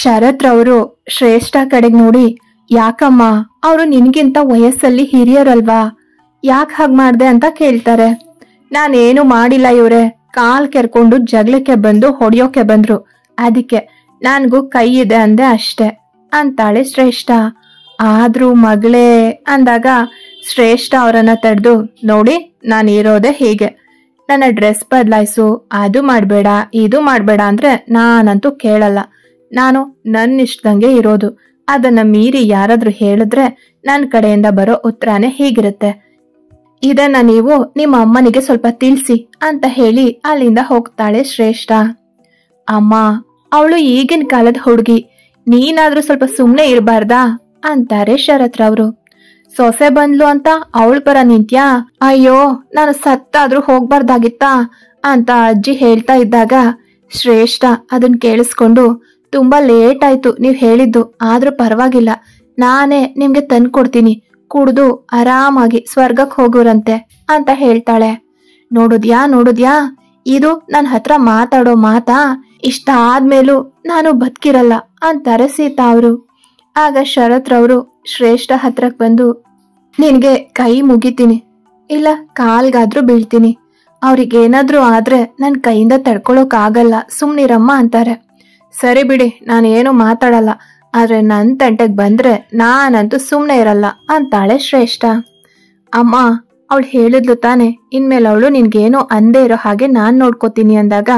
ಶರತ್ ರವರು ಶ್ರೇಷ್ಠ ಕಡೆಗ್ ನೋಡಿ, ಯಾಕಮ್ಮ, ಅವರು ನಿನ್ಗಿಂತ ವಯಸ್ಸಲ್ಲಿ ಹಿರಿಯರಲ್ವಾ, ಯಾಕೆ ಹಾಗೆ ಮಾಡ್ದೆ ಅಂತ ಕೇಳ್ತಾರೆ. ನಾನೇನು ಮಾಡಿಲ್ಲ ಇವ್ರೆ, ಕಾಲ್ ಕೆರ್ಕೊಂಡು ಜಗಳಕ್ಕೆ ಬಂದು ಹೊಡೆಯೋಕೆ ಬಂದ್ರು, ಅದಕ್ಕೆ ನನ್ಗೂ ಕೈ ಇದೆ ಅಂದೆ ಅಷ್ಟೆ ಅಂತಾಳೆ ಶ್ರೇಷ್ಠ. ಆದ್ರೂ ಮಗಳೇ ಅಂದಾಗ ಶ್ರೇಷ್ಠ ಅವರನ್ನ ತಡೆದು, ನೋಡಿ ನಾನು ಇರೋದೆ ಹೀಗೆ, ನನ್ನ ಡ್ರೆಸ್ ಬದಲಾಯಿಸು, ಅದು ಮಾಡ್ಬೇಡ ಇದು ಮಾಡ್ಬೇಡ ಅಂದ್ರೆ ನಾನಂತೂ ಕೇಳಲ್ಲ. ನಾನು ನನ್ನ ಇಷ್ಟದಂಗೆ ಇರೋದು. ಅದನ್ನ ಮೀರಿ ಯಾರಾದ್ರೂ ಹೇಳಿದ್ರೆ ನನ್ನ ಕಡೆಯಿಂದ ಬರೋ ಉತ್ತರನೇ ಹೀಗಿರುತ್ತೆ. ಇದನ್ನ ನೀವು ನಿಮ್ಮ ಅಮ್ಮನಿಗೆ ಸ್ವಲ್ಪ ತಿಳಿಸಿ ಅಂತ ಹೇಳಿ ಅಲ್ಲಿಂದ ಹೋಗ್ತಾಳೆ ಶ್ರೇಷ್ಠ. ಅಮ್ಮ, ಅವಳು ಈಗಿನ ಕಾಲದ ಹುಡುಗಿ, ನೀನಾದ್ರೂ ಸ್ವಲ್ಪ ಸುಮ್ನೆ ಇರಬಾರ್ದಾ ಅಂತಾರೆ ಶರತ್ ರವರು. ಸೊಸೆ ಬಂದ್ಲು ಅಂತ ಅವಳ ಪರ ನಿಂತ್ಯಾ? ಅಯ್ಯೋ, ನಾನು ಸತ್ತಾದ್ರೂ ಹೋಗ್ಬಾರ್ದಾಗಿತ್ತಾ ಅಂತ ಅಜ್ಜಿ ಹೇಳ್ತಾ ಇದ್ದಾಗ ಶ್ರೇಷ್ಠ ಅದನ್ ಕೇಳಿಸ್ಕೊಂಡು, ತುಂಬಾ ಲೇಟ್ ಆಯ್ತು ನೀವ್ ಹೇಳಿದ್ದು, ಆದ್ರೂ ಪರವಾಗಿಲ್ಲ, ನಾನೇ ನಿಮ್ಗೆ ತಂದ್ಕೊಡ್ತೀನಿ, ಕುಡ್ದು ಆರಾಮಾಗಿ ಸ್ವರ್ಗಕ್ಕೆ ಹೋಗೋರಂತೆ ಅಂತ ಹೇಳ್ತಾಳೆ. ನೋಡುದ್ಯಾ, ಇದು ನನ್ನ ಹತ್ರ ಮಾತಾಡೋ ಮಾತಾ? ಇಷ್ಟ ಆದ್ಮೇಲೂ ನಾನು ಬದುಕಿರಲ್ಲ ಅಂತಾರೆ ಸೀತಾ ಅವರು. ಆಗ ಶರತ್ ರವರು ಶ್ರೇಷ್ಠ ಹತ್ರಕ್ ಬಂದು, ನಿನ್ಗೆ ಕೈ ಮುಗಿತೀನಿ, ಇಲ್ಲ ಕಾಲ್ಗಾದ್ರೂ ಬೀಳ್ತೀನಿ, ಅವ್ರಿಗೇನಾದ್ರೂ ಆದ್ರೆ ನನ್ ಕೈಯಿಂದ ತಡ್ಕೊಳಕ್ ಆಗಲ್ಲ, ಸುಮ್ನಿರಮ್ಮ ಅಂತಾರೆ. ಸರಿ ಬಿಡಿ, ನಾನೇನು ಮಾತಾಡಲ್ಲ, ಆದ್ರೆ ನನ್ ತಂಟೆಗ್ ಬಂದ್ರೆ ನಾನಂತೂ ಸುಮ್ನೆ ಇರಲ್ಲ ಅಂತಾಳೆ ಶ್ರೇಷ್ಠ. ಅಮ್ಮ, ಅವಳು ಹೇಳಿದ್ಲು ತಾನೆ, ಇನ್ಮೇಲೆ ಅವಳು ನಿನ್ಗೇನೋ ಅಂದೇ ಇರೋ ಹಾಗೆ ನಾನ್ ನೋಡ್ಕೋತೀನಿ ಅಂದಾಗ,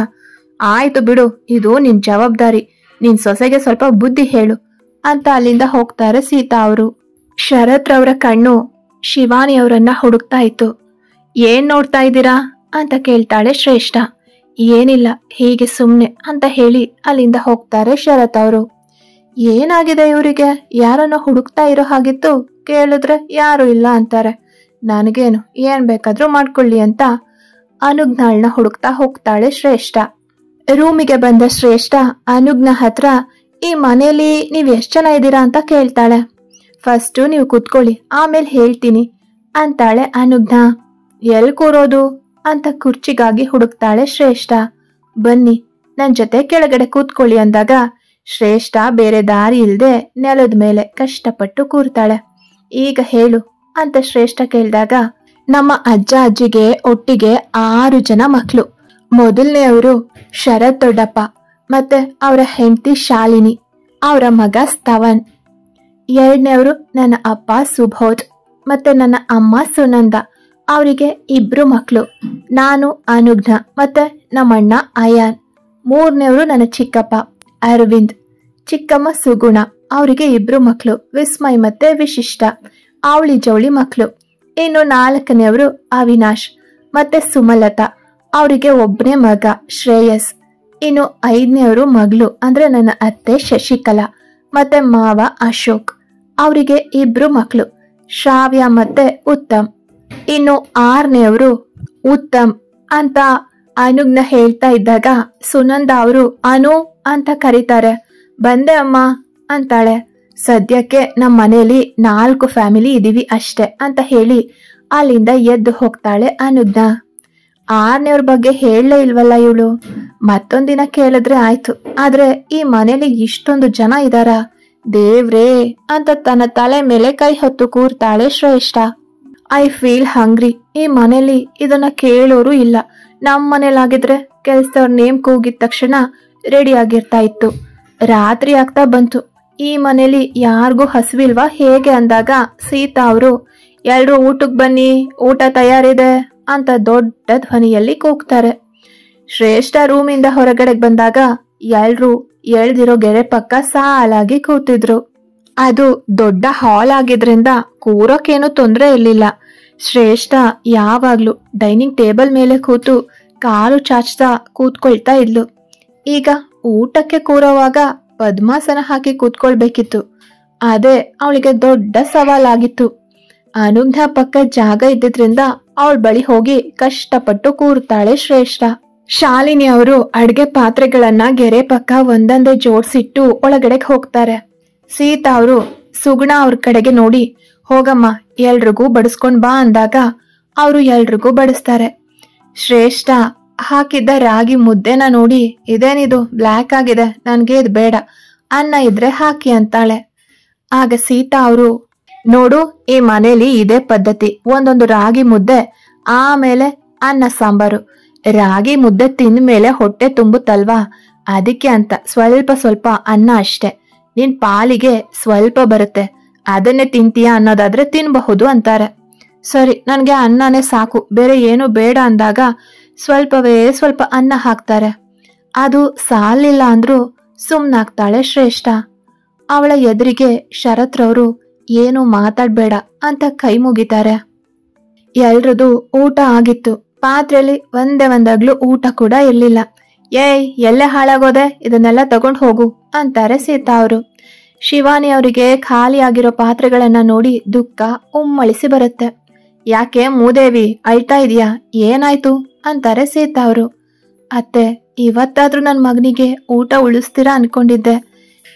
ಆಯ್ತು ಬಿಡು, ಇದು ನಿನ್ ಜವಾಬ್ದಾರಿ, ನಿನ್ ಸೊಸೆಗೆ ಸ್ವಲ್ಪ ಬುದ್ಧಿ ಹೇಳು ಅಂತ ಅಲ್ಲಿಂದ ಹೋಗ್ತಾರೆ ಸೀತಾ ಅವರು. ಶರತ್ ರವರ ಕಣ್ಣು ಶಿವಾನಿ ಅವರನ್ನ ಹುಡುಕ್ತಾ ಇತ್ತು. ಏನ್ ನೋಡ್ತಾ ಇದ್ದೀರಾ ಅಂತ ಕೇಳ್ತಾಳೆ ಶ್ರೇಷ್ಠ. ಏನಿಲ್ಲ, ಹೀಗೆ ಸುಮ್ನೆ ಅಂತ ಹೇಳಿ ಅಲ್ಲಿಂದ ಹೋಗ್ತಾರೆ ಶರತ್ ಅವರು. ಏನಾಗಿದೆ ಇವರಿಗೆ, ಯಾರನ್ನ ಹುಡುಕ್ತಾ ಇರೋ ಹಾಗಿತ್ತು, ಕೇಳಿದ್ರೆ ಯಾರು ಇಲ್ಲ ಅಂತಾರೆ. ನನಗೇನು, ಏನ್ ಬೇಕಾದ್ರೂ ಮಾಡ್ಕೊಳ್ಳಿ ಅಂತ ಅನುಜ್ಞಾಳ್ನ ಹುಡುಕ್ತಾ ಹೋಗ್ತಾಳೆ ಶ್ರೇಷ್ಠ. ರೂಮಿಗೆ ಬಂದ ಶ್ರೇಷ್ಠ ಅನುಜ್ಞ ಹತ್ರ, ಈ ಮನೇಲಿ ನೀವ್ ಎಷ್ಟ್ ಜನ ಇದ್ದೀರಾ ಅಂತ ಕೇಳ್ತಾಳೆ. ಫಸ್ಟು ನೀವು ಕೂತ್ಕೊಳ್ಳಿ, ಆಮೇಲೆ ಹೇಳ್ತೀನಿ ಅಂತಾಳೆ ಅನುಜ್ಞ. ಎಲ್ ಕೂರೋದು ಅಂತ ಕುರ್ಚಿಗಾಗಿ ಹುಡುಕ್ತಾಳೆ ಶ್ರೇಷ್ಠ. ಬನ್ನಿ ನನ್ ಜೊತೆ ಕೆಳಗಡೆ ಕೂತ್ಕೊಳ್ಳಿ ಅಂದಾಗ ಶ್ರೇಷ್ಠ ಬೇರೆ ದಾರಿ ಇಲ್ದೆ ನೆಲದ ಮೇಲೆ ಕಷ್ಟಪಟ್ಟು ಕೂರ್ತಾಳೆ. ಈಗ ಹೇಳು ಅಂತ ಶ್ರೇಷ್ಠ ಕೇಳಿದಾಗ, ನಮ್ಮ ಅಜ್ಜ ಅಜ್ಜಿಗೆ ಒಟ್ಟಿಗೆ 6 ಜನ ಮಕ್ಕಳು. ಮೊದಲನೆಯವರು ಶರತ್ ದೊಡ್ಡಪ್ಪ, ಮತ್ತೆ ಅವರ ಹೆಂಡತಿ ಶಾಲಿನಿ, ಅವರ ಮಗ ಸ್ತವನ್. ಎರಡನೇವರು ನನ್ನ ಅಪ್ಪ ಸುಬೋಧ್, ಮತ್ತೆ ನನ್ನ ಅಮ್ಮ ಸುನಂದ, ಅವರಿಗೆ 2 ಮಕ್ಕಳು, ನಾನು ಅನುಜ್ಞ ಮತ್ತೆ ನಮ್ಮಣ್ಣ ಅಯಾನ್. ಮೂರನೇವರು ನನ್ನ ಚಿಕ್ಕಪ್ಪ ಅರವಿಂದ್, ಚಿಕ್ಕಮ್ಮ ಸುಗುಣ, ಅವರಿಗೆ 2 ಮಕ್ಕಳು, ವಿಸ್ಮಯ್ ಮತ್ತೆ ವಿಶಿಷ್ಟ, ಅವಳಿ ಜವಳಿ ಮಕ್ಕಳು. ಇನ್ನು 4ನೇವರು ಅವಿನಾಶ್ ಮತ್ತೆ ಸುಮಲತಾ, ಅವರಿಗೆ 1ನೇ ಮಗ ಶ್ರೇಯಸ್. ಇನ್ನು 5ನೇವರು ಮಗಳು ಅಂದ್ರೆ ನನ್ನ ಅತ್ತೆ ಶಶಿಕಲಾ ಮತ್ತೆ ಮಾವ ಅಶೋಕ್, ಅವರಿಗೆ 2 ಮಕ್ಕಳು, ಶ್ರಾವ್ಯ ಮತ್ತೆ ಉತ್ತಮ್. ಇನ್ನು 6ನೇವರು ಉತ್ತಮ್ ಅಂತ ಅನುಜ್ಞ ಹೇಳ್ತಾ ಇದ್ದಾಗ ಸುನಂದ ಅವರು ಅನು ಅಂತ ಕರೀತಾರೆ. ಬಂದೆ ಅಮ್ಮ ಅಂತಾಳೆ. ಸದ್ಯಕ್ಕೆ ನಮ್ಮ ಮನೆಯಲ್ಲಿ 4 ಫ್ಯಾಮಿಲಿ ಇದೀವಿ ಅಷ್ಟೆ ಅಂತ ಹೇಳಿ ಅಲ್ಲಿಂದ ಎದ್ದು ಹೋಗ್ತಾಳೆ ಅನುಜ್ಞ. 6ನೇವ್ರ ಬಗ್ಗೆ ಹೇಳಲೇ ಇಲ್ವಲ್ಲ ಇವಳು, ಮತ್ತೊಂದಿನ ಕೇಳಿದ್ರೆ ಆಯ್ತು, ಆದ್ರೆ ಈ ಮನೇಲಿ ಇಷ್ಟೊಂದು ಜನ ಇದಾರ, ದೇವ್ರೇ ಅಂತ ತನ್ನ ತಲೆ ಮೇಲೆ ಕೈ ಹೊತ್ತು ಕೂರ್ತಾಳೆ ಶ್ರೇಷ್ಠ. ಐ ಫೀಲ್ ಹಂಗ್ರಿ, ಈ ಮನೇಲಿ ಇದನ್ನ ಕೇಳೋರು ಇಲ್ಲ. ನಮ್ಮ ಮನೇಲಾಗಿದ್ರೆ ಕೆಲ್ಸದವ್ರ ನೇಮ್ ಕೂಗಿದ ತಕ್ಷಣ ರೆಡಿ ಆಗಿರ್ತಾ ಇತ್ತು. ರಾತ್ರಿ ಆಗ್ತಾ ಬಂತು, ಈ ಮನೇಲಿ ಯಾರಿಗೂ ಹಸಿವಿಲ್ವಾ ಹೇಗೆ ಅಂದಾಗ ಸೀತಾ ಅವರು, ಎಲ್ರೂ ಊಟಕ್ಕೆ ಬನ್ನಿ, ಊಟ ತಯಾರಿದೆ ಅಂತ ದೊಡ್ಡ ಧ್ವನಿಯಲ್ಲಿ ಕೂಗ್ತಾರೆ. ಶ್ರೇಷ್ಠ ರೂಮಿಂದ ಹೊರಗಡೆ ಬಂದಾಗ ಎಲ್ರೂ ಎಳ್ದಿರೋ ಗೆರೆ ಪಕ್ಕ ಸಾಲಾಗಿ ಕೂತಿದ್ರು. ಅದು ದೊಡ್ಡ ಹಾಲ್ ಆಗಿದ್ರಿಂದ ಕೂರೋಕೇನು ತೊಂದರೆ ಇರ್ಲಿಲ್ಲ. ಶ್ರೇಷ್ಠ ಯಾವಾಗ್ಲೂ ಡೈನಿಂಗ್ ಟೇಬಲ್ ಮೇಲೆ ಕೂತು ಕಾಲು ಚಾಚ್ತಾ ಕೂತ್ಕೊಳ್ತಾ ಇದ್ಲು. ಈಗ ಊಟಕ್ಕೆ ಕೂರೋವಾಗ ಪದ್ಮಾಸನ ಹಾಕಿ ಕೂತ್ಕೊಳ್ಬೇಕಿತ್ತು. ಅದೇ ಅವಳಿಗೆ ದೊಡ್ಡ ಸವಾಲಾಗಿತ್ತು. ಅನುಜ್ಞ ಪಕ್ಕ ಜಾಗ ಇದ್ದಿದ್ರಿಂದ ಅವಳ ಬಳಿ ಹೋಗಿ ಕಷ್ಟಪಟ್ಟು ಕೂರ್ತಾಳೆ ಶ್ರೇಷ್ಠ. ಶಾಲಿನಿ ಅವರು ಅಡ್ಗೆ ಪಾತ್ರೆಗಳನ್ನ ಗೆರೆ ಪಕ್ಕ ಒಂದೊಂದೇ ಜೋಡ್ಸಿಟ್ಟು ಒಳಗಡೆ ಹೋಗ್ತಾರೆ. ಸೀತಾ ಅವರು ಸುಗುಣ ಅವ್ರ ಕಡೆಗೆ ನೋಡಿ, ಹೋಗಮ್ಮ ಎಲ್ರಿಗೂ ಬಡಿಸ್ಕೊಂಡ್ ಬಾ ಅಂದಾಗ ಅವರು ಎಲ್ರಿಗೂ ಬಡಿಸ್ತಾರೆ. ಶ್ರೇಷ್ಠ ಹಾಕಿದ್ದ ರಾಗಿ ಮುದ್ದೆನ ನೋಡಿ, ಇದೇನಿದು ಬ್ಲ್ಯಾಕ್ ಆಗಿದೆ, ನನ್ಗೆ ಇದು ಬೇಡ, ಅನ್ನ ಇದ್ರೆ ಹಾಕಿ ಅಂತಾಳೆ. ಆಗ ಸೀತಾ ಅವರು, ನೋಡು, ಈ ಮನೇಲಿ ಇದೇ ಪದ್ಧತಿ, ಒಂದೊಂದು ರಾಗಿ ಮುದ್ದೆ, ಆಮೇಲೆ ಅನ್ನ ಸಾಂಬಾರು. ರಾಗಿ ಮುದ್ದೆ ತಿಂದ ಮೇಲೆ ಹೊಟ್ಟೆ ತುಂಬುತ್ತಲ್ವಾ, ಅದಕ್ಕೆ ಅಂತ ಸ್ವಲ್ಪ ಸ್ವಲ್ಪ ಅನ್ನ ಅಷ್ಟೆ. ನಿನ್ ಪಾಲಿಗೆ ಸ್ವಲ್ಪ ಬರುತ್ತೆ, ಅದನ್ನೇ ತಿಂತೀಯ ಅನ್ನೋದಾದ್ರೆ ತಿನ್ಬಹುದು ಅಂತಾರೆ. ಸರಿ, ನನ್ಗೆ ಅನ್ನನೇ ಸಾಕು, ಬೇರೆ ಏನು ಬೇಡ ಅಂದಾಗ ಸ್ವಲ್ಪವೇ ಸ್ವಲ್ಪ ಅನ್ನ ಹಾಕ್ತಾರೆ. ಅದು ಸಾಲಿಲ್ಲ ಅಂದ್ರೂ ಸುಮ್ನಾಗ್ತಾಳೆ ಶ್ರೇಷ್ಠ. ಅವಳ ಎದುರಿಗೆ ಶರತ್ರವರು ಏನು ಮಾತಾಡ್ಬೇಡ ಅಂತ ಕೈ ಮುಗಿತಾರೆ. ಎಲ್ರದು ಊಟ ಆಗಿತ್ತು. ಪಾತ್ರೆಯಲ್ಲಿ ಒಂದೇ ಒಂದಾಗ್ಲೂ ಊಟ ಕೂಡ ಇರ್ಲಿಲ್ಲ. ಏಯ್, ಎಲ್ಲೇ ಹಾಳಾಗೋದೆ, ಇದನ್ನೆಲ್ಲ ತಗೊಂಡು ಹೋಗು ಅಂತಾರೆ ಸೀತಾ ಅವರು. ಶಿವಾನಿ ಅವರಿಗೆ ಖಾಲಿ ಆಗಿರೋ ಪಾತ್ರೆಗಳನ್ನ ನೋಡಿ ದುಃಖ ಉಮ್ಮಳಿಸಿ ಬರುತ್ತೆ. ಯಾಕೆ ಮೂದೇವಿ, ಅಳ್ತಾ ಇದೀಯಾ, ಏನಾಯ್ತು ಅಂತಾರೆ ಸೀತಾ ಅವರು. ಅತ್ತೆ, ಇವತ್ತಾದ್ರೂ ನನ್ನ ಮಗನಿಗೆ ಊಟ ಉಳಿಸ್ತೀರಾ ಅನ್ಕೊಂಡಿದ್ದೆ.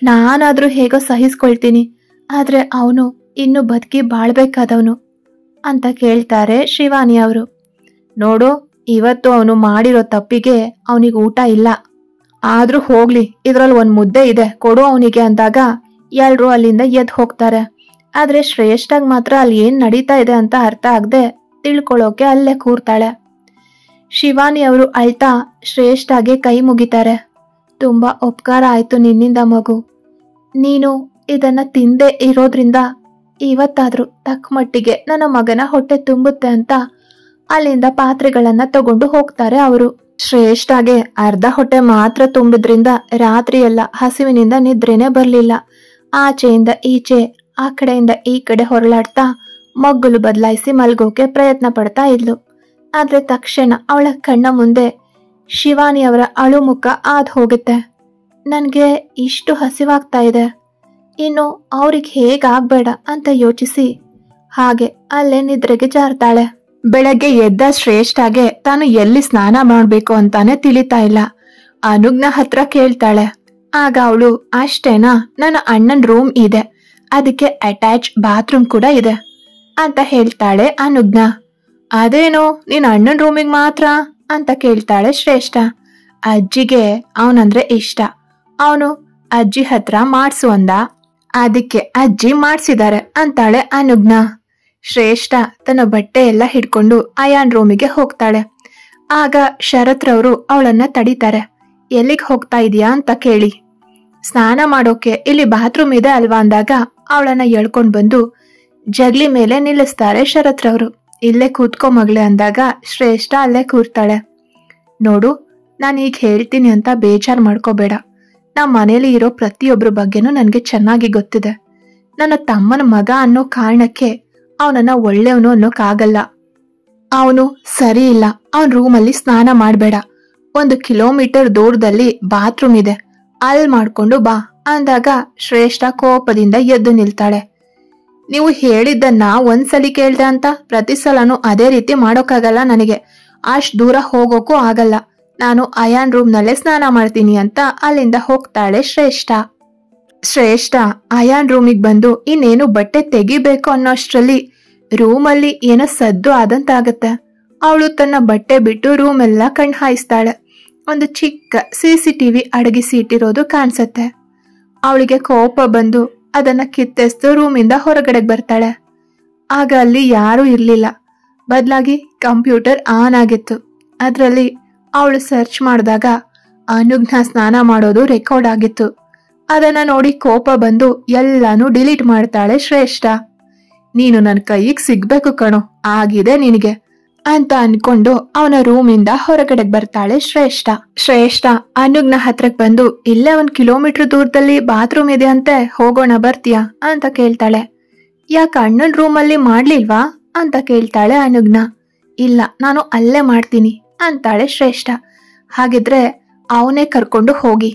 ನಾನಾದ್ರೂ ಹೇಗೋ ಸಹಿಸ್ಕೊಳ್ತೀನಿ, ಆದ್ರೆ ಅವನು ಇನ್ನು ಬದುಕಿ ಬಾಳ್ಬೇಕಾದವನು ಅಂತ ಕೇಳ್ತಾರೆ ಶಿವಾನಿ ಅವರು. ನೋಡು, ಇವತ್ತು ಅವನು ಮಾಡಿರೋ ತಪ್ಪಿಗೆ ಅವನಿಗೆ ಊಟ ಇಲ್ಲ. ಆದ್ರೂ ಹೋಗ್ಲಿ, ಇದ್ರಲ್ಲಿ ಒಂದ್ ಮುದ್ದೆ ಇದೆ, ಕೊಡು ಅವನಿಗೆ ಅಂದಾಗ ಎಲ್ರು ಅಲ್ಲಿಂದ ಎದ್ದು ಹೋಗ್ತಾರೆ. ಆದ್ರೆ ಶ್ರೇಷ್ಠಾಗ್ ಮಾತ್ರ ಅಲ್ಲಿ ಏನ್ ನಡೀತಾ ಇದೆ ಅಂತ ಅರ್ಥ ಆಗದೆ ತಿಳ್ಕೊಳ್ಳೋಕೆ ಅಲ್ಲೇ ಕೂರ್ತಾಳೆ. ಶಿವಾನಿ ಅವರು ಅಳ್ತಾ ಶ್ರೇಷ್ಠಾಗೆ ಕೈ ಮುಗಿತಾರೆ. ತುಂಬಾ ಉಪಕಾರ ಆಯ್ತು ನಿನ್ನಿಂದ ಮಗು. ನೀನು ಇದನ್ನ ತಿಂದೇ ಇರೋದ್ರಿಂದ ಇವತ್ತಾದ್ರೂ ತಕ್ಕ ಮಟ್ಟಿಗೆ ನನ್ನ ಮಗನ ಹೊಟ್ಟೆ ತುಂಬುತ್ತೆ ಅಂತ ಅಲ್ಲಿಂದ ಪಾತ್ರೆಗಳನ್ನ ತಗೊಂಡು ಹೋಗ್ತಾರೆ ಅವರು. ಶ್ರೇಷ್ಠಾಗೆ ಅರ್ಧ ಹೊಟ್ಟೆ ಮಾತ್ರ ತುಂಬಿದ್ರಿಂದ ರಾತ್ರಿ ಎಲ್ಲ ಹಸಿವಿನಿಂದ ನಿದ್ರೆನೆ ಬರ್ಲಿಲ್ಲ. ಆಚೆಯಿಂದ ಈಚೆ, ಆ ಕಡೆಯಿಂದ ಈ ಕಡೆ ಹೊರಳಾಡ್ತಾ ಮಗ್ಗುಲು ಬದಲಾಯಿಸಿ ಮಲ್ಗೋಕೆ ಪ್ರಯತ್ನ ಪಡ್ತಾ ಇದ್ಲು. ಆದ್ರೆ ತಕ್ಷಣ ಅವಳ ಕಣ್ಣ ಮುಂದೆ ಶಿವಾನಿ ಅವರ ಅಳು ಮುಖ ಆದ್ ಹೋಗುತ್ತೆ. ನನ್ಗೆ ಇಷ್ಟು ಹಸಿವಾಗ್ತಾ ಇದೆ, ಇನ್ನು ಅವ್ರಿಗೆ ಹೇಗಾಗ್ಬೇಡ ಅಂತ ಯೋಚಿಸಿ ಹಾಗೆ ಅಲ್ಲೇ ನಿದ್ರೆಗೆ ಜಾರ್ತಾಳೆ. ಬೆಳಗ್ಗೆ ಎದ್ದ ಶ್ರೇಷ್ಠಾಗೆ ತಾನು ಎಲ್ಲಿ ಸ್ನಾನ ಮಾಡ್ಬೇಕು ಅಂತಾನೆ ತಿಳಿತಾ ಇಲ್ಲ. ಅನುಗ್ನ ಹತ್ರ ಕೇಳ್ತಾಳೆ. ಆಗ ಅವಳು, ಅಷ್ಟೇನಾ, ನನ್ನ ಅಣ್ಣನ್ ರೂಮ್ ಇದೆ, ಅದಕ್ಕೆ ಅಟ್ಯಾಚ್ ಬಾತ್ರೂಮ್ ಕೂಡ ಇದೆ ಅಂತ ಹೇಳ್ತಾಳೆ ಅನುಗ್ನ. ಅದೇನೋ ನಿನ್ ಅಣ್ಣನ್ ರೂಮಿಗೆ ಮಾತ್ರ ಅಂತ ಕೇಳ್ತಾಳೆ ಶ್ರೇಷ್ಠ. ಅಜ್ಜಿಗೆ ಅವನಂದ್ರೆ ಇಷ್ಟ, ಅವನು ಅಜ್ಜಿ ಹತ್ರ ಮಾಡ್ಸು ಅಂದ, ಅದಕ್ಕೆ ಅಜ್ಜಿ ಮಾಡ್ಸಿದ್ದಾರೆ ಅಂತಾಳೆ ಅನುಗ್ನ. ಶ್ರೇಷ್ಠ ತನ್ನ ಬಟ್ಟೆ ಎಲ್ಲ ಹಿಡ್ಕೊಂಡು ಅಯಾನ್ ರೂಮಿಗೆ ಹೋಗ್ತಾಳೆ. ಆಗ ಶರತ್ರವರು ಅವಳನ್ನ ತಡಿತಾರೆ. ಎಲ್ಲಿಗೆ ಹೋಗ್ತಾ ಇದೀಯಾ ಅಂತ ಕೇಳಿ. ಸ್ನಾನ ಮಾಡೋಕೆ ಇಲ್ಲಿ ಬಾತ್ರೂಮ್ ಇದೆ ಅಲ್ವಾ ಅಂದಾಗ ಅವಳನ್ನ ಎಳ್ಕೊಂಡ್ ಬಂದು ಜಗ್ಲಿ ಮೇಲೆ ನಿಲ್ಲಿಸ್ತಾರೆ ಶರತ್ರವರು. ಇಲ್ಲೇ ಕೂತ್ಕೊ ಮಗಳೇ ಅಂದಾಗ ಶ್ರೇಷ್ಠ ಅಲ್ಲೇ ಕೂರ್ತಾಳೆ. ನೋಡು, ನಾನು ಈಗ ಹೇಳ್ತೀನಿ ಅಂತ ಬೇಜಾರ್ ಮಾಡ್ಕೋಬೇಡ. ನಮ್ಮ ಮನೇಲಿ ಇರೋ ಪ್ರತಿಯೊಬ್ಬರ ಬಗ್ಗೆನೂ ನನಗೆ ಚೆನ್ನಾಗಿ ಗೊತ್ತಿದೆ. ನನ್ನ ತಮ್ಮನ ಮಗ ಅನ್ನೋ ಕಾರಣಕ್ಕೆ ಅವನನ್ನ ಒಳ್ಳೆಯವನು ಅನ್ನೋಕ್ಕಾಗಲ್ಲ. ಅವನು ಸರಿ ಇಲ್ಲ, ಅವನ್ ರೂಮಲ್ಲಿ ಸ್ನಾನ ಮಾಡ್ಬೇಡ. 1 ಕಿಲೋಮೀಟರ್ ದೂರದಲ್ಲಿ ಬಾತ್ರೂಮ್ ಇದೆ, ಅಲ್ಲಿ ಮಾಡ್ಕೊಂಡು ಬಾ ಅಂದಾಗ ಶ್ರೇಷ್ಠ ಕೋಪದಿಂದ ಎದ್ದು ನಿಲ್ತಾಳೆ. ನೀವು ಹೇಳಿದ್ದನ್ನ ಒಂದ್ಸಲಿ ಕೇಳ್ದೆ ಅಂತ ಪ್ರತಿ ಸಲನೂ ಅದೇ ರೀತಿ ಮಾಡೋಕ್ಕಾಗಲ್ಲ ನನಗೆ. ಅಷ್ಟ್ ದೂರ ಹೋಗೋಕ್ಕೂ ಆಗಲ್ಲ. ನಾನು ಅಯಾನ್ ರೂಮ್ನಲ್ಲೇ ಸ್ನಾನ ಮಾಡ್ತೀನಿ ಅಂತ ಅಲ್ಲಿಂದ ಹೋಗ್ತಾಳೆ ಶ್ರೇಷ್ಠ. ಶ್ರೇಷ್ಠ ಅಯಾನ್ ರೂಮಿಗೆ ಬಂದು ಇನ್ನೇನು ಬಟ್ಟೆ ತೆಗಿಬೇಕು ಅನ್ನೋಷ್ಟ್ರಲ್ಲಿ ರೂಮಲ್ಲಿ ಏನೋ ಸದ್ದು ಆದಂತಾಗತ್ತೆ. ಅವಳು ತನ್ನ ಬಟ್ಟೆ ಬಿಟ್ಟು ರೂಮ್ ಎಲ್ಲ ಕಣ್ ಹಾಯಿಸ್ತಾಳೆ. ಒಂದು ಚಿಕ್ಕ CCTV ಅಡಗಿಸಿ ಇಟ್ಟಿರೋದು ಕಾಣಿಸತ್ತೆ. ಅವಳಿಗೆ ಕೋಪ ಬಂದು ಅದನ್ನ ಕಿತ್ತೆಸ್ದು ರೂಮಿಂದ ಹೊರಗಡೆಗೆ ಬರ್ತಾಳೆ. ಆಗ ಅಲ್ಲಿ ಯಾರೂ ಇರ್ಲಿಲ್ಲ, ಬದಲಾಗಿ ಕಂಪ್ಯೂಟರ್ ಆನ್ ಆಗಿತ್ತು. ಅದರಲ್ಲಿ ಅವಳು ಸರ್ಚ್ ಮಾಡಿದಾಗ ಅನುಗ್ನ ಸ್ನಾನ ಮಾಡೋದು ರೆಕಾರ್ಡ್ ಆಗಿತ್ತು. ಅದನ್ನ ನೋಡಿ ಕೋಪ ಬಂದು ಎಲ್ಲಾನು ಡಿಲೀಟ್ ಮಾಡ್ತಾಳೆ ಶ್ರೇಷ್ಠ. ನೀನು ನನ್ನ ಕೈಗೆ ಸಿಗ್ಬೇಕು ಕಣೋ, ಆಗಿದೆ ನಿನಗೆ ಅಂತ ಅನ್ಕೊಂಡು ಅವನ ರೂಮಿಂದ ಹೊರಗಡೆಗೆ ಬರ್ತಾಳೆ ಶ್ರೇಷ್ಠ. ಶ್ರೇಷ್ಠ ಅನುಗ್ನ ಹತ್ರಕ್ ಬಂದು, ಇಲ್ಲೇ 1 ಕಿಲೋಮೀಟರ್ ದೂರದಲ್ಲಿ ಬಾತ್ರೂಮ್ ಇದೆ ಅಂತೆ, ಹೋಗೋಣ ಬರ್ತೀಯಾ ಅಂತ ಕೇಳ್ತಾಳೆ. ಯಾಕ ಅಣ್ಣನ್ ರೂಮಲ್ಲಿ ಮಾಡ್ಲಿಲ್ವಾ ಅಂತ ಕೇಳ್ತಾಳೆ ಅನುಗ್ನ. ಇಲ್ಲ, ನಾನು ಅಲ್ಲೇ ಮಾಡ್ತೀನಿ ಅಂತಾಳೆ ಶ್ರೇಷ್ಠ. ಹಾಗಿದ್ರೆ ಅವನೇ ಕರ್ಕೊಂಡು ಹೋಗಿ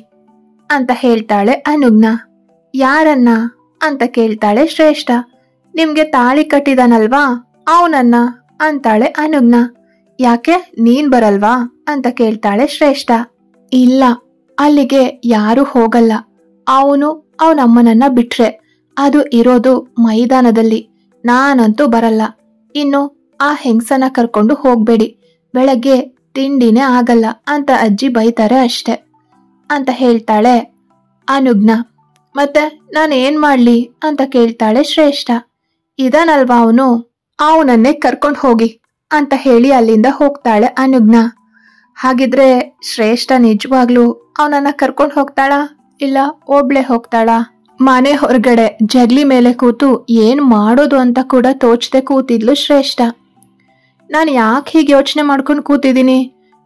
ಅಂತ ಹೇಳ್ತಾಳೆ ಅನುಗ್ನ. ಯಾರನ್ನ ಅಂತ ಕೇಳ್ತಾಳೆ ಶ್ರೇಷ್ಠ. ನಿಮ್ಗೆ ತಾಳಿ ಕಟ್ಟಿದಾನಲ್ವಾ ಅವನನ್ನ ಅಂತಾಳೆ ಅನುಗ್ನ. ಯಾಕೆ ನೀನ್ ಬರಲ್ವಾ ಅಂತ ಕೇಳ್ತಾಳೆ ಶ್ರೇಷ್ಠ. ಇಲ್ಲ, ಅಲ್ಲಿಗೆ ಯಾರು ಹೋಗಲ್ಲ. ಅವನಮ್ಮನನ್ನ ಬಿಟ್ರೆ ಅದು ಇರೋದು ಮೈದಾನದಲ್ಲಿ. ನಾನಂತೂ ಬರಲ್ಲ. ಇನ್ನು ಆ ಹೆಂಗಸನ ಕರ್ಕೊಂಡು ಹೋಗ್ಬೇಡಿ, ಬೆಳಗ್ಗೆ ತಿಂಡಿನೇ ಆಗಲ್ಲ ಅಂತ ಅಜ್ಜಿ ಬೈತಾರೆ ಅಷ್ಟೆ ಅಂತ ಹೇಳ್ತಾಳೆ ಅನುಗ್ನ. ಮತ್ತೆ ನಾನೇನ್ ಮಾಡ್ಲಿ ಅಂತ ಕೇಳ್ತಾಳೆ ಶ್ರೇಷ್ಠ. ಇದನಲ್ವಾ ಅವನನ್ನೇ ಕರ್ಕೊಂಡು ಹೋಗಿ ಅಂತ ಹೇಳಿ ಅಲ್ಲಿಂದ ಹೋಗ್ತಾಳೆ ಅನುಜ್ಞಾ. ಹಾಗಿದ್ರೆ ಶ್ರೇಷ್ಠ ನಿಜವಾಗ್ಲೂ ಅವನನ್ನ ಕರ್ಕೊಂಡು ಹೋಗ್ತಾಳಾ ಇಲ್ಲ ಒಬ್ಳೆ ಹೋಗ್ತಾಳಾ? ಮನೆ ಹೊರಗಡೆ ಜಗ್ಲಿ ಮೇಲೆ ಕೂತು ಏನ್ ಮಾಡೋದು ಅಂತ ಕೂಡ ತೋಚದೆ ಕೂತಿದ್ಲು ಶ್ರೇಷ್ಠ. ನಾನು ಯಾಕೆ ಹೀಗೆ ಯೋಚನೆ ಮಾಡ್ಕೊಂಡು ಕೂತಿದ್ದೀನಿ,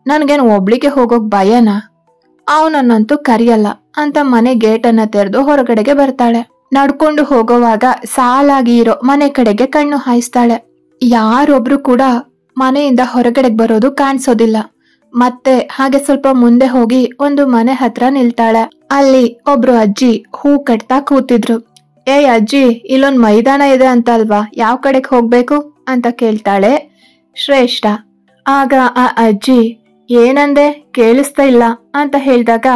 ನನ್ಗೇನು ಒಬ್ಳಿಗೆ ಹೋಗೋಕ್ ಭಯನಾ? ಅವನನ್ನಂತೂ ಕರಿಯಲ್ಲ ಅಂತ ಮನೆ ಗೇಟನ್ನ ತೆರೆದು ಹೊರಗಡೆಗೆ ಬರ್ತಾಳೆ. ನಡ್ಕೊಂಡು ಹೋಗೋವಾಗ ಸಾಲಾಗಿ ಇರೋ ಮನೆ ಕಡೆಗೆ ಕಣ್ಣು ಹಾಯಿಸ್ತಾಳೆ. ಯಾರೊಬ್ರು ಕೂಡ ಮನೆಯಿಂದ ಹೊರಗಡೆಗೆ ಬರೋದು ಕಾಣಿಸೋದಿಲ್ಲ. ಮತ್ತೆ ಹಾಗೆ ಸ್ವಲ್ಪ ಮುಂದೆ ಹೋಗಿ ಒಂದು ಮನೆ ಹತ್ರ ನಿಲ್ತಾಳೆ. ಅಲ್ಲಿ ಒಬ್ರು ಅಜ್ಜಿ ಹೂ ಕಟ್ತಾ ಕೂತಿದ್ರು. ಏಯ್ ಅಜ್ಜಿ, ಇಲ್ಲೊಂದ್ ಮೈದಾನ ಇದೆ ಅಂತ ಅಲ್ವಾ, ಯಾವ ಕಡೆಗೆ ಹೋಗ್ಬೇಕು ಅಂತ ಕೇಳ್ತಾಳೆ ಶ್ರೇಷ್ಠ. ಆಗ ಆ ಅಜ್ಜಿ ಏನಂದೆ ಕೇಳಿಸ್ತಾ ಇಲ್ಲ ಅಂತ ಹೇಳಿದಾಗ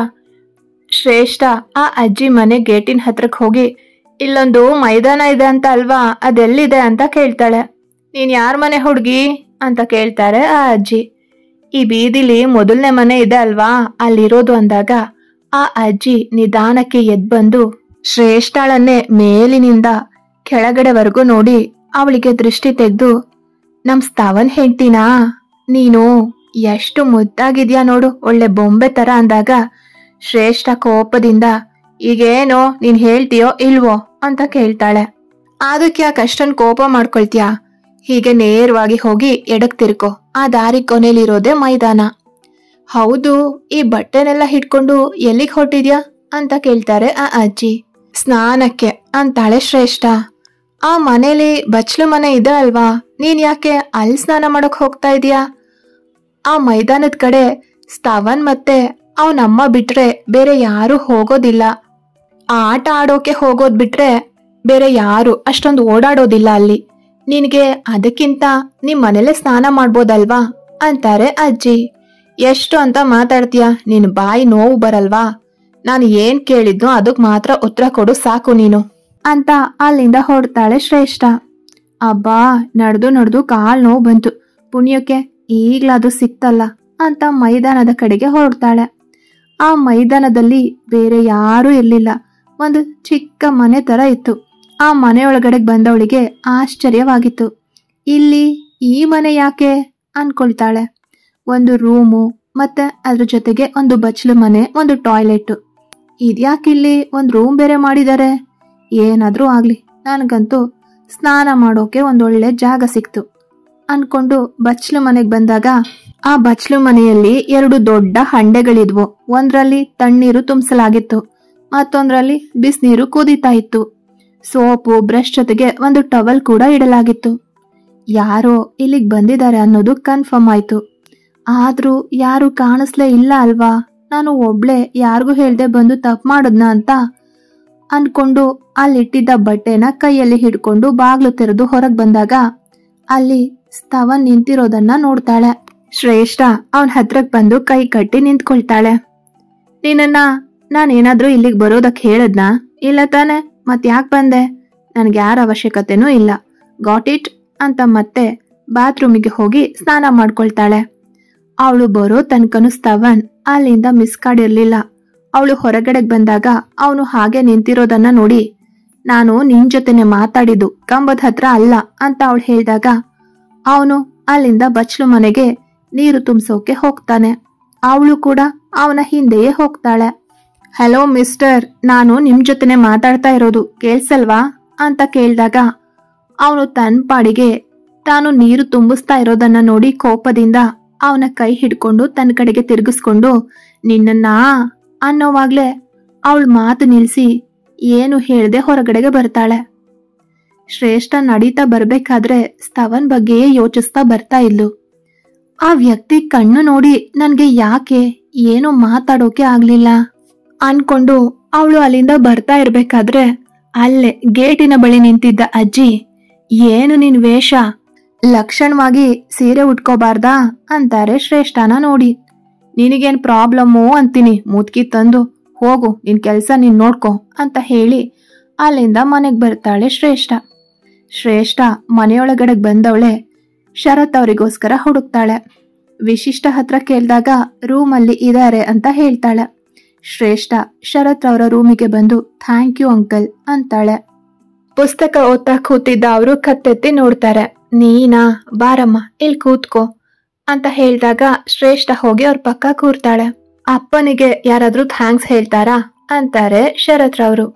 ಶ್ರೇಷ್ಠ ಆ ಅಜ್ಜಿ ಮನೆ ಗೇಟಿನ ಹತ್ರಕ್ ಹೋಗಿ ಇಲ್ಲೊಂದು ಮೈದಾನ ಇದೆ ಅಂತ ಅಲ್ವಾ, ಅದೆಲ್ಲಿದೆ ಅಂತ ಕೇಳ್ತಾಳೆ. ನೀನ್ ಯಾರ ಮನೆ ಹುಡ್ಗಿ ಅಂತ ಕೇಳ್ತಾರೆ ಆ ಅಜ್ಜಿ. ಈ ಬೀದಿಲಿ ಮೊದಲನೇ ಮನೆ ಇದೆ ಅಲ್ವಾ, ಅಲ್ಲಿರೋದು ಅಂದಾಗ ಆ ಅಜ್ಜಿ ನಿಧಾನಕ್ಕೆ ಎದ್ ಬಂದು ಶ್ರೇಷ್ಠಳನ್ನೇ ಮೇಲಿನಿಂದ ಕೆಳಗಡೆವರೆಗೂ ನೋಡಿ ಅವಳಿಗೆ ದೃಷ್ಟಿ ತೆಗೆದು, ನಮ್ ಸ್ತವನ್ ಹೆಂಡ್ತಿನಾ ನೀನು, ಎಷ್ಟು ಮುದ್ದಾಗಿದ್ಯಾ ನೋಡು, ಒಳ್ಳೆ ಬೊಂಬೆ ತರ ಅಂದಾಗ ಶ್ರೇಷ್ಠ ಕೋಪದಿಂದ ಈಗೇನೋ ನೀನ್ ಹೇಳ್ತೀಯೋ ಇಲ್ವೋ ಅಂತ ಕೇಳ್ತಾಳೆ. ಅದಕ್ಕೆ ಯಾಕೆ ಅಷ್ಟೊಂದು ಕೋಪ ಮಾಡ್ಕೊಳ್ತೀಯಾ? ಹೀಗೆ ನೇರವಾಗಿ ಹೋಗಿ ಎಡಕ್ ತಿರ್ಕೋ, ಆ ದಾರಿ ಕೊನೆಲಿರೋದೇ ಮೈದಾನ. ಹೌದು, ಈ ಬಟ್ಟೆನೆಲ್ಲ ಹಿಡ್ಕೊಂಡು ಎಲ್ಲಿಗೆ ಹೊರಟಿದ್ಯಾ ಅಂತ ಕೇಳ್ತಾರೆ ಆ ಅಜ್ಜಿ. ಸ್ನಾನಕ್ಕೆ ಅಂತಾಳೆ ಶ್ರೇಷ್ಠ. ಆ ಮನೇಲಿ ಬಚ್ಲು ಮನೆ ಇದೆ ಅಲ್ವಾ, ನೀನ್ ಯಾಕೆ ಅಲ್ಲಿ ಸ್ನಾನ ಮಾಡಕ್ ಹೋಗ್ತಾ ಇದೀಯಾ? ಆ ಮೈದಾನದ ಕಡೆ ಸ್ತವನ್ ಮತ್ತೆ ಅವನಮ್ಮ ಬಿಟ್ರೆ ಬೇರೆ ಯಾರು ಹೋಗೋದಿಲ್ಲ. ಆಟ ಆಡೋಕೆ ಹೋಗೋದ್ ಬಿಟ್ರೆ ಬೇರೆ ಯಾರು ಅಷ್ಟೊಂದು ಓಡಾಡೋದಿಲ್ಲ ಅಲ್ಲಿ. ನಿನ್ಗೆ ಅದಕ್ಕಿಂತ ನಿಮ್ ಮನೇಲೆ ಸ್ನಾನ ಮಾಡ್ಬೋದಲ್ವಾ ಅಂತಾರೆ ಅಜ್ಜಿ. ಎಷ್ಟು ಅಂತ ಮಾತಾಡ್ತೀಯ, ನಿನ್ ಬಾಯಿ ನೋವು ಬರಲ್ವಾ? ನಾನು ಏನ್ ಕೇಳಿದ್ನೋ ಅದಕ್ ಮಾತ್ರ ಉತ್ತರ ಕೊಡು ಸಾಕು ನೀನು ಅಂತ ಅಲ್ಲಿಂದ ಹೊರಡ್ತಾಳೆ ಶ್ರೇಷ್ಠ. ಅಬ್ಬಾ, ನಡೆದು ಕಾಲ್ ನೋವು ಬಂತು, ಪುಣ್ಯಕ್ಕೆ ಈಗ್ಲಾದು ಸಿಕ್ತಲ್ಲ ಅಂತ ಮೈದಾನದ ಕಡೆಗೆ ಹೊರಡ್ತಾಳೆ. ಆ ಮೈದಾನದಲ್ಲಿ ಬೇರೆ ಯಾರೂ ಇರ್ಲಿಲ್ಲ. ಒಂದು ಚಿಕ್ಕ ಮನೆ ತರ ಇತ್ತು. ಆ ಮನೆಯೊಳಗಡೆ ಬಂದವಳಿಗೆ ಆಶ್ಚರ್ಯವಾಗಿತ್ತು. ಇಲ್ಲಿ ಈ ಮನೆ ಯಾಕೆ ಅನ್ಕೊಳ್ತಾಳೆ. ಒಂದು ರೂಮು ಮತ್ತೆ ಅದ್ರ ಜೊತೆಗೆ ಒಂದು ಬಚ್ಲು ಮನೆ, ಒಂದು ಟಾಯ್ಲೆಟ್. ಇದ್ಯಾಕಿಲ್ಲಿ ಒಂದು ರೂಮ್ ಬೇರೆ ಮಾಡಿದ್ದಾರೆ? ಏನಾದ್ರೂ ಆಗ್ಲಿ, ನನಗಂತೂ ಸ್ನಾನ ಮಾಡೋಕೆ ಒಂದೊಳ್ಳೆ ಜಾಗ ಸಿಕ್ತು ಅನ್ಕೊಂಡು ಬಚ್ಲು ಮನೆಗೆ ಬಂದಾಗ ಆ ಬಚ್ಲು ಮನೆಯಲ್ಲಿ 2 ದೊಡ್ಡ ಹಂಡೆಗಳಿದ್ವು. ಒಂದ್ರಲ್ಲಿ ತಣ್ಣೀರು ತುಂಬಿಸಲಾಗಿತ್ತು, ಮತ್ತೊಂದ್ರಲ್ಲಿ ಬಿಸಿನೀರು ಕುದೀತಾ ಇತ್ತು. ಸೋಪು, ಬ್ರಷ್ ಜೊತೆಗೆ ಒಂದು ಟವಲ್ ಕೂಡ ಇಡಲಾಗಿತ್ತು. ಯಾರೋ ಇಲ್ಲಿಗೆ ಬಂದಿದ್ದಾರೆ ಅನ್ನೋದು ಕನ್ಫರ್ಮ್ ಆಯ್ತು. ಆದ್ರೂ ಯಾರು ಕಾಣಿಸ್ಲೇ ಇಲ್ಲ ಅಲ್ವಾ, ನಾನು ಒಬ್ಳೆ ಯಾರಿಗೂ ಹೇಳ್ದೆ ಬಂದು ತಪ್ಪು ಮಾಡದ್ನ ಅಂತ ಅನ್ಕೊಂಡು ಅಲ್ಲಿಟ್ಟಿದ್ದ ಬಟ್ಟೆನ ಕೈಯಲ್ಲಿ ಹಿಡ್ಕೊಂಡು ಬಾಗ್ಲು ತೆರೆದು ಹೊರಗ್ ಬಂದಾಗ ಅಲ್ಲಿ ಸ್ತವನ್ ನಿಂತಿರೋದನ್ನ ನೋಡ್ತಾಳೆ. ಶ್ರೇಷ್ಠ ಅವನ ಹತ್ರಕ್ ಬಂದು ಕೈ ಕಟ್ಟಿ ನಿಂತ್ಕೊಳ್ತಾಳೆ. ನಿನ್ನ ನಾನೇನಾದ್ರೂ ಇಲ್ಲಿಗೆ ಬರೋದಕ್ಕೆ ಹೇಳದ್ನಾ? ಇಲ್ಲ ತಾನೆ, ಮತ್ ಯಾಕೆ ಬಂದೆ? ನನ್ಗೆ ಯಾರ ಅವಶ್ಯಕತೆನೂ ಇಲ್ಲ, ಗಾಟ್ ಇಟ್ ಅಂತ ಮತ್ತೆ ಬಾತ್ರೂಮಿಗೆ ಹೋಗಿ ಸ್ನಾನ ಮಾಡ್ಕೊಳ್ತಾಳೆ. ಅವಳು ಬರೋ ತನಕನು ಸ್ತವನ್ ಅಲ್ಲಿಂದ ಮಿಸ್ ಕಾಡಿರ್ಲಿಲ್ಲ. ಅವಳು ಹೊರಗಡೆಗೆ ಬಂದಾಗ ಅವನು ಹಾಗೆ ನಿಂತಿರೋದನ್ನ ನೋಡಿ, ನಾನು ನಿನ್ ಜೊತೆನೆ ಮಾತಾಡಿದ್ದು ಕಂಬದ ಹತ್ರ ಅಲ್ಲ ಅಂತ ಅವಳು ಹೇಳಿದಾಗ ಅವನು ಅಲ್ಲಿಂದ ಬಚ್ಲು ಮನೆಗೆ ನೀರು ತುಂಬಿಸೋಕೆ ಹೋಗ್ತಾನೆ. ಅವಳು ಕೂಡ ಅವನ ಹಿಂದೆಯೇ ಹೋಗ್ತಾಳೆ. ಹಲೋ ಮಿಸ್ಟರ್, ನಾನು ನಿಮ್ ಜೊತೆನೆ ಮಾತಾಡ್ತಾ ಇರೋದು ಕೇಳ್ಸಲ್ವಾ ಅಂತ ಕೇಳಿದಾಗ ಅವನು ತನ್ನ ಪಾಡಿಗೆ ತಾನು ನೀರು ತುಂಬಿಸ್ತಾ ಇರೋದನ್ನ ನೋಡಿ ಕೋಪದಿಂದ ಅವನ ಕೈ ಹಿಡ್ಕೊಂಡು ತನ್ನ ಕಡೆಗೆ ತಿರುಗಿಸ್ಕೊಂಡು ನಿನ್ನ ಅನ್ನೋವಾಗ್ಲೇ ಅವಳ ಮಾತು ನಿಲ್ಸಿ ಏನು ಹೇಳ್ದೆ ಹೊರಗಡೆಗೆ ಬರ್ತಾಳೆ. ಶ್ರೇಷ್ಠ ನಡೀತಾ ಬರ್ಬೇಕಾದ್ರೆ ಸ್ತವನ್ ಬಗ್ಗೆಯೇ ಯೋಚಿಸ್ತಾ ಬರ್ತಾ ಇದ್ಲು. ಆ ವ್ಯಕ್ತಿ ಕಣ್ಣು ನೋಡಿ ನನ್ಗೆ ಯಾಕೆ ಏನೋ ಮಾತಾಡೋಕೆ ಆಗ್ಲಿಲ್ಲ ಅನ್ಕೊಂಡು ಅವಳು ಅಲ್ಲಿಂದ ಬರ್ತಾ ಇರ್ಬೇಕಾದ್ರೆ ಅಲ್ಲೇ ಗೇಟಿನ ಬಳಿ ನಿಂತಿದ್ದ ಅಜ್ಜಿ, ಏನು ನಿನ್ ವೇಷ, ಲಕ್ಷಣವಾಗಿ ಸೀರೆ ಉಟ್ಕೋಬಾರ್ದಾ ಅಂತಾರೆ ಶ್ರೇಷ್ಠನ ನೋಡಿ. ನಿನಗೇನ್ ಪ್ರಾಬ್ಲಮ್ಮು ಅಂತೀನಿ, ಮುದ್ಕಿ ತಂದು ಹೋಗು, ನಿನ್ ಕೆಲ್ಸ ನೀನ್ ನೋಡ್ಕೊ ಅಂತ ಹೇಳಿ ಅಲ್ಲಿಂದ ಮನೆಗ್ ಬರ್ತಾಳೆ ಶ್ರೇಷ್ಠ. ಶ್ರೇಷ್ಠ ಮನೆಯೊಳಗಡೆ ಬಂದವಳೆ ಶರತ್ ಅವರಿಗೋಸ್ಕರ ಹುಡುಕ್ತಾಳೆ. ವಿಶಿಷ್ಟ ಹತ್ರ ಕೇಳಿದಾಗ ರೂಮಲ್ಲಿ ಇದಾರೆ ಅಂತ ಹೇಳ್ತಾಳೆ. ಶ್ರೇಷ್ಠ ಶರತ್ ಅವರ ರೂಮಿಗೆ ಬಂದು ಥ್ಯಾಂಕ್ ಯು ಅಂಕಲ್ ಅಂತಾಳೆ. ಪುಸ್ತಕ ಓದ್ತಾ ಕೂತಿದ್ದ ಅವರು ಕತ್ತೆತ್ತಿ ನೋಡ್ತಾರೆ. ನೀನಾ, ಬಾರಮ್ಮ ಇಲ್ಲಿ ಕೂತ್ಕೋ ಅಂತ ಹೇಳಿದಾಗ ಶ್ರೇಷ್ಠ ಹೋಗಿ ಅವ್ರ ಪಕ್ಕ ಕೂರ್ತಾಳೆ. ಅಪ್ಪನಿಗೆ ಯಾರಾದ್ರೂ ಥ್ಯಾಂಕ್ಸ್ ಹೇಳ್ತಾರಾ ಅಂತಾರೆ ಶರತ್ ರವರು.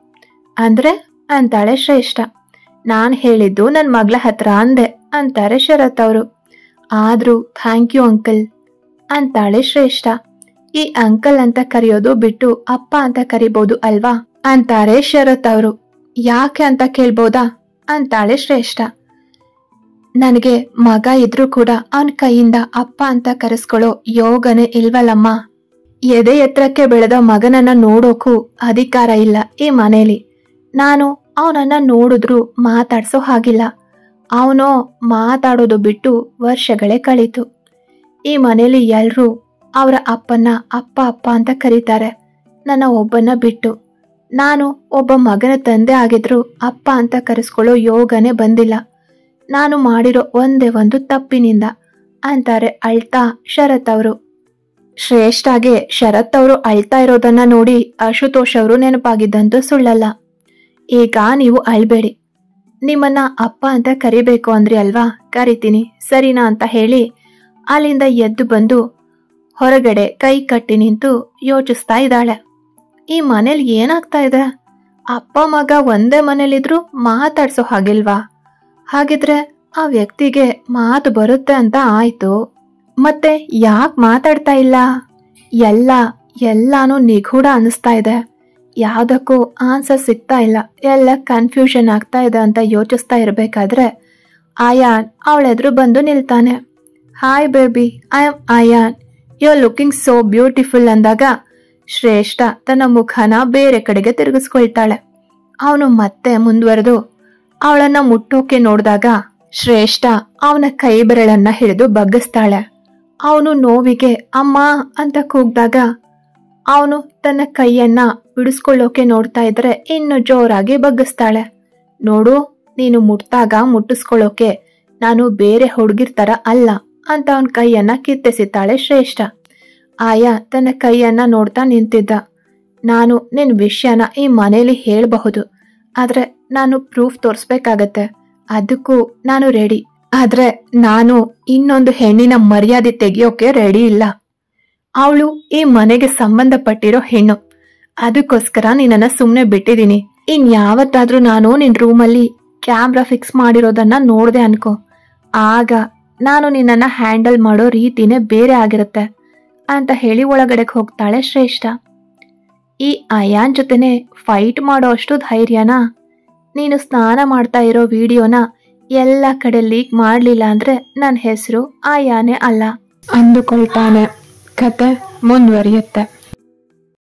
ಅಂದ್ರೆ ಅಂತಾಳೆ ಶ್ರೇಷ್ಠ. ನಾನ್ ಹೇಳಿದ್ದು ನನ್ ಮಗಳ ಹತ್ರ ಅಂದೆ ಅಂತಾರೆ ಶರತ್ ಅವರು. ಆದ್ರೂ ಥ್ಯಾಂಕ್ ಯು ಅಂಕಲ್ ಅಂತಾಳೆ ಶ್ರೇಷ್ಠ. ಈ ಅಂಕಲ್ ಅಂತ ಕರೆಯೋದು ಬಿಟ್ಟು ಅಪ್ಪ ಅಂತ ಕರಿಬಹುದು ಅಲ್ವಾ ಅಂತಾರೆ ಶರತ್ ಅವರು. ಯಾಕೆ ಅಂತ ಕೇಳ್ಬೋದಾ ಅಂತಾಳೆ ಶ್ರೇಷ್ಠ. ನನಗೆ ಮಗ ಇದ್ರೂ ಕೂಡ ಅವನ ಕೈಯಿಂದ ಅಪ್ಪ ಅಂತ ಕರೆಸ್ಕೊಳ್ಳೋ ಯೋಗನೇ ಇಲ್ವಲ್ಲಮ್ಮ. ಎದೆ ಎತ್ತರಕ್ಕೆ ಬೆಳೆದ ಮಗನನ್ನ ನೋಡೋಕು ಅಧಿಕಾರ ಇಲ್ಲ ಈ ಮನೇಲಿ. ನಾನು ಅವನನ್ನ ನೋಡಿದ್ರು ಮಾತಾಡ್ಸೋ ಹಾಗಿಲ್ಲ. ಅವನೋ ಮಾತಾಡೋದು ಬಿಟ್ಟು ವರ್ಷಗಳೇ ಕಳೀತು. ಈ ಮನೇಲಿ ಎಲ್ರೂ ಅವರ ಅಪ್ಪನ ಅಪ್ಪ ಅಪ್ಪ ಅಂತ ಕರೀತಾರೆ, ನನ್ನ ಒಬ್ಬನ ಬಿಟ್ಟು. ನಾನು ಒಬ್ಬ ಮಗನ ತಂದೆ ಆಗಿದ್ರು ಅಪ್ಪ ಅಂತ ಕರೆಸ್ಕೊಳ್ಳೋ ಯೋಗನೇ ಬಂದಿಲ್ಲ. ನಾನು ಮಾಡಿರೋ ಒಂದೇ ಒಂದು ತಪ್ಪಿನಿಂದ ಅಂತಾರೆ ಅಳ್ತಾ ಶರತ್ ಅವರು. ಶ್ರೇಷ್ಠಾಗೆ ಶರತ್ ಅವರು ಅಳ್ತಾ ಇರೋದನ್ನ ನೋಡಿ ಅಶುತೋಷ್ ಅವರು ನೆನಪಾಗಿದ್ದಂತೂ ಸುಳ್ಳಲ್ಲ. ಈಗ ನೀವು ಅಳ್ಬೇಡಿ, ನಿಮ್ಮನ್ನ ಅಪ್ಪ ಅಂತ ಕರಿಬೇಕು ಅಂದ್ರಿ ಅಲ್ವಾ, ಕರಿತೀನಿ ಸರಿನಾ ಅಂತ ಹೇಳಿ ಅಲ್ಲಿಂದ ಎದ್ದು ಬಂದು ಹೊರಗಡೆ ಕೈ ಕಟ್ಟಿ ನಿಂತು ಯೋಚಿಸ್ತಾ ಇದ್ದಾಳೆ. ಈ ಮನೇಲಿ ಏನಾಗ್ತಾ ಇದೆ? ಅಪ್ಪ ಮಗ ಒಂದೇ ಮನೇಲಿದ್ರು ಮಾತಾಡ್ಸೋ ಹಾಗಿಲ್ವಾ? ಹಾಗಿದ್ರೆ ಆ ವ್ಯಕ್ತಿಗೆ ಮಾತು ಬರುತ್ತೆ ಅಂತ ಆಯ್ತು, ಮತ್ತೆ ಯಾಕೆ ಮಾತಾಡ್ತಾ ಇಲ್ಲ? ಎಲ್ಲಾನು ನಿಗೂಢ ಅನಿಸ್ತಾ ಇದೆ. ಯಾವ್ದಕ್ಕೂ ಆನ್ಸರ್ ಸಿಗ್ತಾ ಇಲ್ಲ, ಎಲ್ಲ ಕನ್ಫ್ಯೂಷನ್ ಆಗ್ತಾ ಇದೆ ಅಂತ ಯೋಚಿಸ್ತಾ ಇರ್ಬೇಕಾದ್ರೆ ಆಯಾನ್ ಅವಳೆದ್ರು ಬಂದು ನಿಲ್ತಾನೆ. Hi baby, I am Ayaan, you are looking so beautiful ಅಂದಾಗ ಶ್ರೇಷ್ಠ ತನ್ನ ಮುಖನ ಬೇರೆ ಕಡೆಗೆ ತಿರುಗಿಸ್ಕೊಳ್ತಾಳೆ. ಅವನು ಮತ್ತೆ ಮುಂದುವರೆದು ಅವಳನ್ನ ಮುಟ್ಟೋಕೆ ನೋಡಿದಾಗ ಶ್ರೇಷ್ಠ ಅವನ ಕೈ ಬೆರಳನ್ನ ಹಿಡಿದು ಬಗ್ಗಿಸ್ತಾಳೆ. ಅವನು ನೋವಿಗೆ ಅಮ್ಮ ಅಂತ ಕೂಗ್ದಾಗ ಅವನು ತನ್ನ ಕೈಯನ್ನ ಬಿಡಿಸ್ಕೊಳ್ಳೋಕೆ ನೋಡ್ತಾ ಇದ್ರೆ ಇನ್ನು ಜೋರಾಗಿ ಬಗ್ಗಿಸ್ತಾಳೆ. ನೋಡು, ನೀನು ಮುಟ್ಟಿಸ್ಕೊಳ್ಳೋಕೆ ನಾನು ಬೇರೆ ಹುಡುಗಿರ್ ತರ ಅಲ್ಲ ಅಂತ ಅವನ ಕೈಯನ್ನ ಕಿತ್ತೆಸಿತಾಳೆ ಶ್ರೇಷ್ಠ. ಆಯಾ ತನ್ನ ಕೈಯನ್ನ ನೋಡ್ತಾ ನಿಂತಿದ್ದ. ನಾನು ನಿನ್ ವಿಷಯನ ಈ ಮನೇಲಿ ಹೇಳಬಹುದು, ಆದ್ರೆ ನಾನು ಪ್ರೂಫ್ ತೋರಿಸ್ಬೇಕಾಗತ್ತೆ, ಅದಕ್ಕೂ ನಾನು ರೆಡಿ. ಆದ್ರೆ ನಾನು ಇನ್ನೊಂದು ಹೆಣ್ಣಿನ ಮರ್ಯಾದೆ ತೆಗಿಯೋಕೆ ರೆಡಿ ಇಲ್ಲ. ಅವಳು ಈ ಮನೆಗೆ ಸಂಬಂಧಪಟ್ಟಿರೋ ಹೆಣ್ಣು, ಅದಕ್ಕೋಸ್ಕರ ನಿನ್ನನ್ನ ಸುಮ್ನೆ ಬಿಟ್ಟಿದೀನಿ. ಯಾವತ್ತಾದ್ರೂ ನಾನು ನಿನ್ ರೂಮಲ್ಲಿ ಕ್ಯಾಮ್ರಾ ಫಿಕ್ಸ್ ಮಾಡಿರೋದನ್ನ ನೋಡ್ದೆ ಅನ್ಕೋ, ಆಗ ನಾನು ನಿನ್ನನ್ನ ಹ್ಯಾಂಡಲ್ ಮಾಡೋ ರೀತಿನೇ ಬೇರೆ ಆಗಿರುತ್ತೆ ಅಂತ ಹೇಳಿ ಒಳಗಡೆಗೆ ಹೋಗ್ತಾಳೆ ಶ್ರೇಷ್ಠ. ಈ ಅಯಾನ್ ಜೊತೆನೆ ಫೈಟ್ ಮಾಡೋ ಅಷ್ಟು ಧೈರ್ಯನಾ? ನೀನು ಸ್ನಾನ ಮಾಡ್ತಾ ಇರೋ ವಿಡಿಯೋನ ಎಲ್ಲ ಕಡೆ ಲೀಕ್ ಮಾಡ್ಲಿಲ್ಲ ಅಂದ್ರೆ ನನ್ನ ಹೆಸರು ಆಯಾನೇ ಅಲ್ಲ ಅಂದುಕೊಳ್ತಾನೆ. ಕತೆ ಮುಂದುವರಿಯುತ್ತೆ.